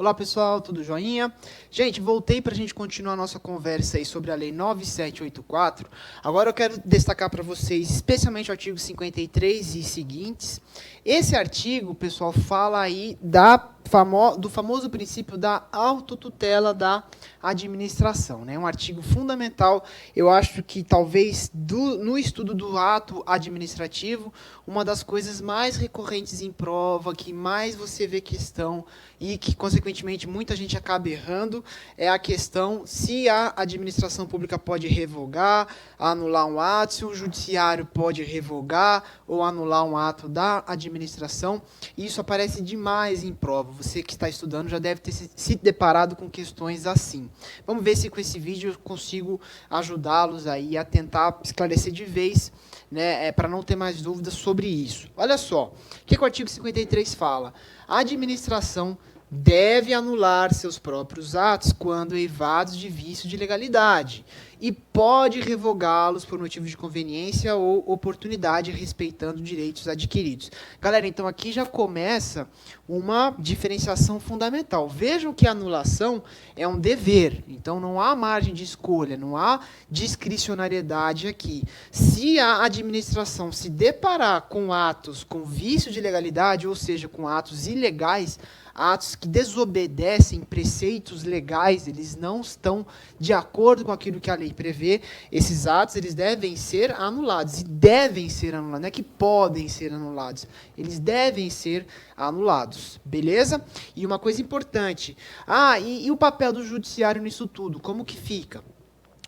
Olá pessoal, tudo joinha? Gente, voltei para a gente continuar a nossa conversa aí sobre a Lei 9784. Agora eu quero destacar para vocês especialmente o artigo 53 e seguintes. Esse artigo, pessoal, fala aí do famoso princípio da autotutela da administração, né? Um artigo fundamental. Eu acho que talvez no estudo do ato administrativo, uma das coisas mais recorrentes em prova, que mais você vê questão e que, consequentemente, muita gente acaba errando, é a questão se a administração pública pode revogar, anular um ato, se o judiciário pode revogar ou anular um ato da administração. Isso aparece demais em prova. Você que está estudando já deve ter se deparado com questões assim. Vamos ver se com esse vídeo eu consigo ajudá-los aí a tentar esclarecer de vez, né, para não ter mais dúvidas sobre isso. Olha só, o que o artigo 53 fala? A administração deve anular seus próprios atos quando eivados de vício de legalidade e pode revogá-los por motivo de conveniência ou oportunidade, respeitando direitos adquiridos. Galera, então aqui já começa uma diferenciação fundamental. Vejam que a anulação é um dever, então não há margem de escolha, não há discricionariedade aqui. Se a administração se deparar com atos com vício de legalidade, ou seja, com atos ilegais, atos que desobedecem preceitos legais, eles não estão de acordo com aquilo que a lei prevê, esses atos eles devem ser anulados, e devem ser anulados, não é que podem ser anulados, eles devem ser anulados, beleza? E uma coisa importante, e o papel do judiciário nisso tudo, como que fica?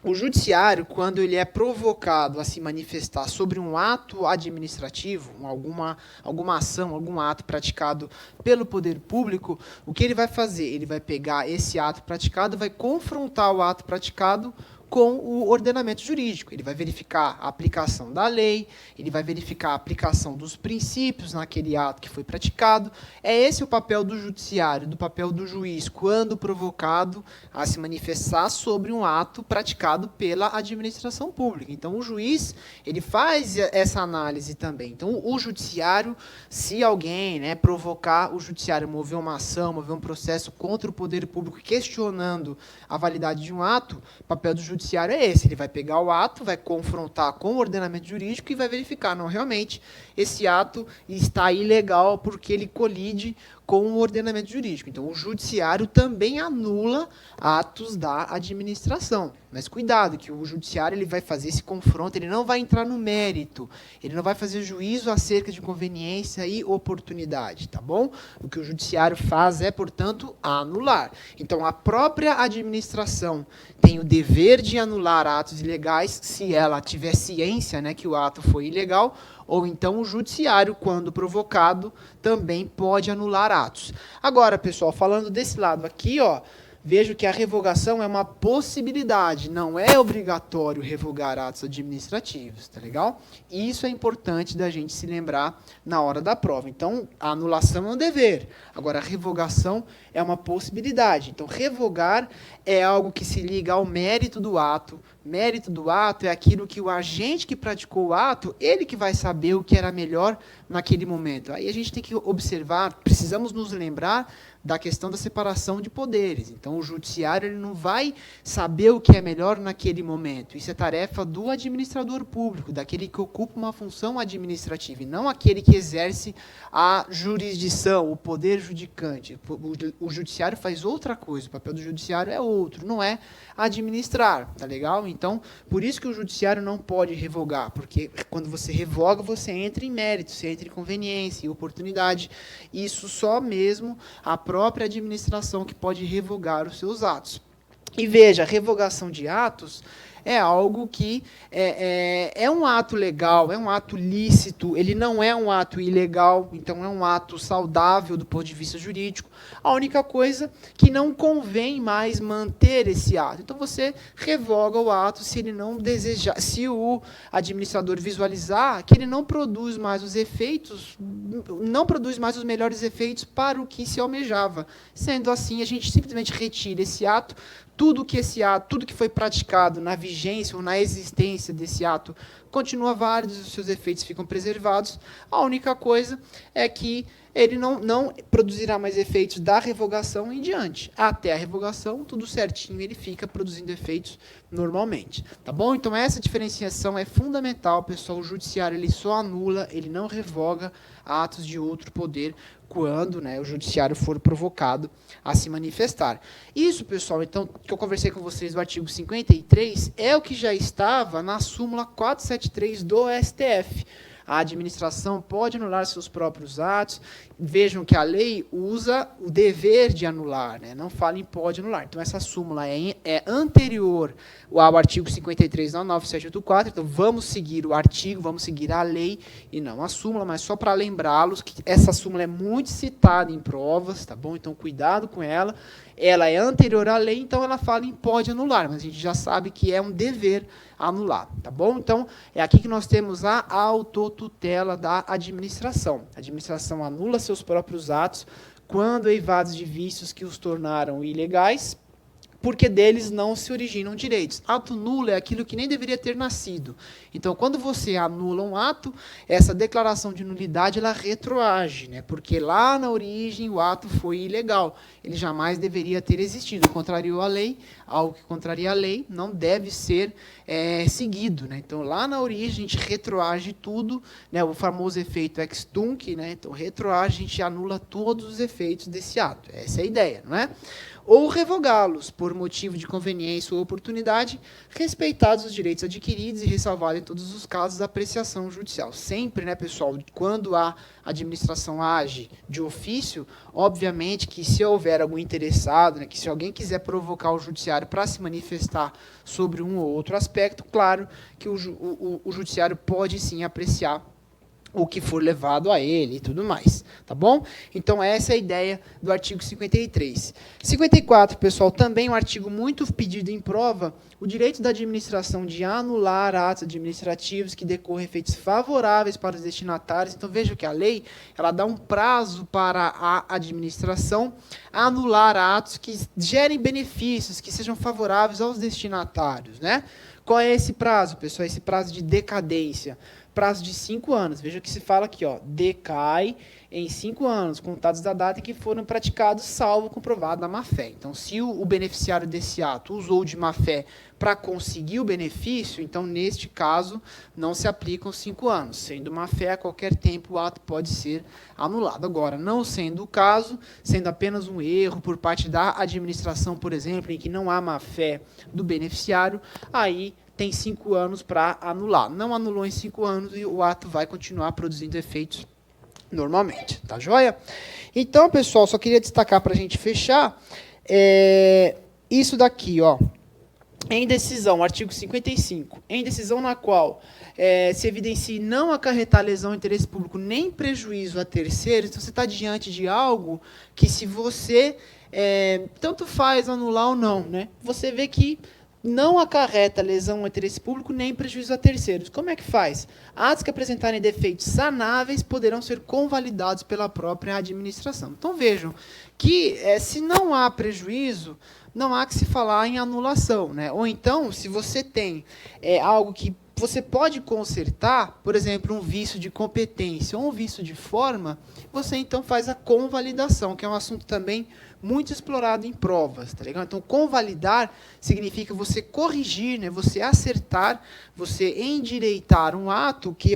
O judiciário, quando ele é provocado a se manifestar sobre um ato administrativo, alguma ação, algum ato praticado pelo poder público, o que ele vai fazer? Ele vai pegar esse ato praticado, vai confrontar o ato praticado com o ordenamento jurídico. Ele vai verificar a aplicação da lei, ele vai verificar a aplicação dos princípios naquele ato que foi praticado. É esse o papel do judiciário, do papel do juiz, quando provocado a se manifestar sobre um ato praticado pela administração pública. Então, o juiz, ele faz essa análise também. Então, o judiciário, se alguém, né, provocar o judiciário, mover uma ação, mover um processo contra o poder público, questionando a validade de um ato, o papel do judiciário é esse, ele vai pegar o ato, vai confrontar com o ordenamento jurídico e vai verificar, não, realmente, esse ato está ilegal porque ele colide com o ordenamento jurídico. Então, o judiciário também anula atos da administração. Mas cuidado, que o judiciário ele vai fazer esse confronto, ele não vai entrar no mérito, ele não vai fazer juízo acerca de conveniência e oportunidade, tá bom? O que o judiciário faz é, portanto, anular. Então, a própria administração tem o dever de anular atos ilegais se ela tiver ciência, né, que o ato foi ilegal, ou então o judiciário, quando provocado, também pode anular atos. Agora, pessoal, falando desse lado aqui, ó, vejo que a revogação é uma possibilidade, não é obrigatório revogar atos administrativos, tá legal? E isso é importante da gente se lembrar na hora da prova. Então, a anulação é um dever, agora a revogação é uma possibilidade. Então, revogar é algo que se liga ao mérito do ato. Mérito do ato é aquilo que o agente que praticou o ato, ele que vai saber o que era melhor naquele momento. Aí a gente tem que observar, precisamos nos lembrar da questão da separação de poderes. Então, o judiciário ele não vai saber o que é melhor naquele momento. Isso é tarefa do administrador público, daquele que ocupa uma função administrativa, e não aquele que exerce a jurisdição, o poder judicante. O judiciário faz outra coisa, o papel do judiciário é outro, não é administrar, tá legal? Então, por isso que o judiciário não pode revogar, porque quando você revoga, você entra em mérito, você entra em conveniência, em oportunidade. Isso só mesmo a própria administração que pode revogar os seus atos. E veja, a revogação de atos é algo que é um ato legal, é um ato lícito, ele não é um ato ilegal, então é um ato saudável do ponto de vista jurídico. A única coisa que não convém mais manter esse ato. Então você revoga o ato se ele não desejar, se o administrador visualizar que ele não produz mais os efeitos, não produz mais os melhores efeitos para o que se almejava. Sendo assim, a gente simplesmente retira esse ato. Tudo que foi praticado na vigência ou na existência desse ato continua válido, os seus efeitos ficam preservados. A única coisa é que ele não produzirá mais efeitos da revogação em diante. Até a revogação, tudo certinho, ele fica produzindo efeitos normalmente. Tá bom? Então, essa diferenciação é fundamental, pessoal. O judiciário ele só anula, ele não revoga atos de outro poder quando, né, o judiciário for provocado a se manifestar. Isso, pessoal, então, que eu conversei com vocês do artigo 53, é o que já estava na súmula 473 do STF. A administração pode anular seus próprios atos. Vejam que a lei usa o dever de anular, né? Não fala em pode anular. Então, essa súmula é anterior ao artigo 53 da 9784. Então, vamos seguir o artigo, vamos seguir a lei e não a súmula, mas só para lembrá-los que essa súmula é muito citada em provas, tá bom? Então, cuidado com ela. Ela é anterior à lei, então ela fala em pode anular, mas a gente já sabe que é um dever anular, tá bom? Então, é aqui que nós temos a autotutela da administração. A administração anula seus próprios atos quando eivados de vícios que os tornaram ilegais, porque deles não se originam direitos. Ato nulo é aquilo que nem deveria ter nascido. Então, quando você anula um ato, essa declaração de nulidade, ela retroage, né? Porque lá na origem o ato foi ilegal. Ele jamais deveria ter existido. Contrariou a lei, algo que contraria a lei não deve ser seguido, né? Então, lá na origem, a gente retroage tudo, né? O famoso efeito ex tunc, né? Então, retroage, a gente anula todos os efeitos desse ato. Essa é a ideia, não é? Ou revogá-los por motivo de conveniência ou oportunidade, respeitados os direitos adquiridos e ressalvado em todos os casos a apreciação judicial. Sempre, né, pessoal, quando a administração age de ofício, obviamente que se houver algum interessado, né, que se alguém quiser provocar o judiciário para se manifestar sobre um ou outro aspecto, claro que o judiciário pode sim apreciar o que for levado a ele e tudo mais, tá bom? Então, essa é a ideia do artigo 53. 54, pessoal, também um artigo muito pedido em prova, o direito da administração de anular atos administrativos que decorrem efeitos favoráveis para os destinatários. Então, veja que a lei, ela dá um prazo para a administração anular atos que gerem benefícios, que sejam favoráveis aos destinatários, né? Qual é esse prazo, pessoal? Esse prazo de decadência. Prazo de 5 anos. Veja que se fala aqui, ó, decai em 5 anos, contados da data em que foram praticados, salvo comprovado a má-fé. Então, se o beneficiário desse ato usou de má-fé para conseguir o benefício, então, neste caso, não se aplicam 5 anos. Sendo má-fé, a qualquer tempo o ato pode ser anulado. Agora, não sendo o caso, sendo apenas um erro por parte da administração, por exemplo, em que não há má-fé do beneficiário, aí tem 5 anos para anular. Não anulou em 5 anos e o ato vai continuar produzindo efeitos normalmente. Tá joia? Então, pessoal, só queria destacar para a gente fechar isso daqui, ó. Em decisão, artigo 55, em decisão na qual se evidencie não acarretar lesão ao interesse público nem prejuízo a terceiros, então você está diante de algo que se você tanto faz anular ou não, né? Você vê que não acarreta lesão ao interesse público nem prejuízo a terceiros. Como é que faz? Atos que apresentarem defeitos sanáveis poderão ser convalidados pela própria administração. Então, vejam que se não há prejuízo, não há que se falar em anulação, né? Ou então, se você tem algo que você pode consertar, por exemplo, um vício de competência ou um vício de forma, você então faz a convalidação, que é um assunto também muito explorado em provas, tá legal? Então, convalidar significa você corrigir, né? Você acertar, você endireitar um ato que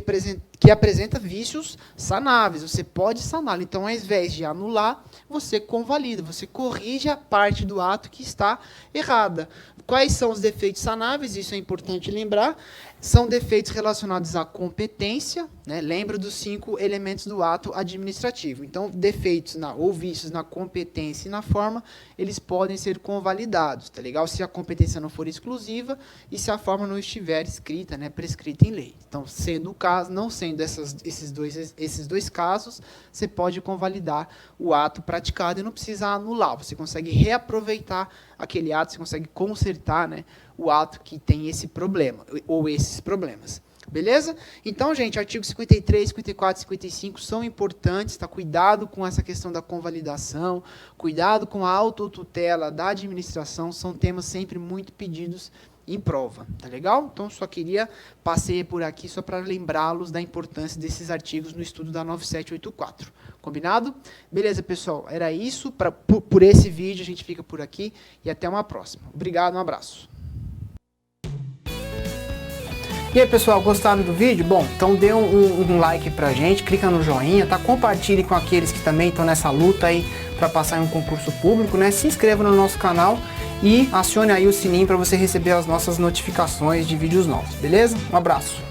apresenta vícios sanáveis. Você pode saná-lo. Então, ao invés de anular, você convalida, você corrige a parte do ato que está errada. Quais são os defeitos sanáveis? Isso é importante lembrar. São defeitos relacionados à competência, né? Lembra dos 5 elementos do ato administrativo. Então, defeitos ou vícios na competência e na forma, eles podem ser convalidados, tá legal? Se a competência não for exclusiva e se a forma não estiver escrita, né, prescrita em lei. Então, sendo o caso, não sendo esses dois casos, você pode convalidar o ato praticado e não precisa anular. Você consegue reaproveitar aquele ato, você consegue consertar, né, o ato que tem esse problema, ou esses problemas. Beleza? Então, gente, artigos 53, 54 e 55 são importantes, tá? Cuidado com essa questão da convalidação, cuidado com a autotutela da administração, são temas sempre muito pedidos em prova, tá legal? Então, só queria passei por aqui só para lembrá-los da importância desses artigos no estudo da 9784. Combinado? Beleza, pessoal? Era isso. Por esse vídeo, a gente fica por aqui e até uma próxima. Obrigado, um abraço. E aí, pessoal, gostaram do vídeo? Bom, então dê um like pra gente, clica no joinha, tá? Compartilhe com aqueles que também estão nessa luta aí para passar em um concurso público, né? Se inscreva no nosso canal e acione aí o sininho para você receber as nossas notificações de vídeos novos, beleza? Um abraço!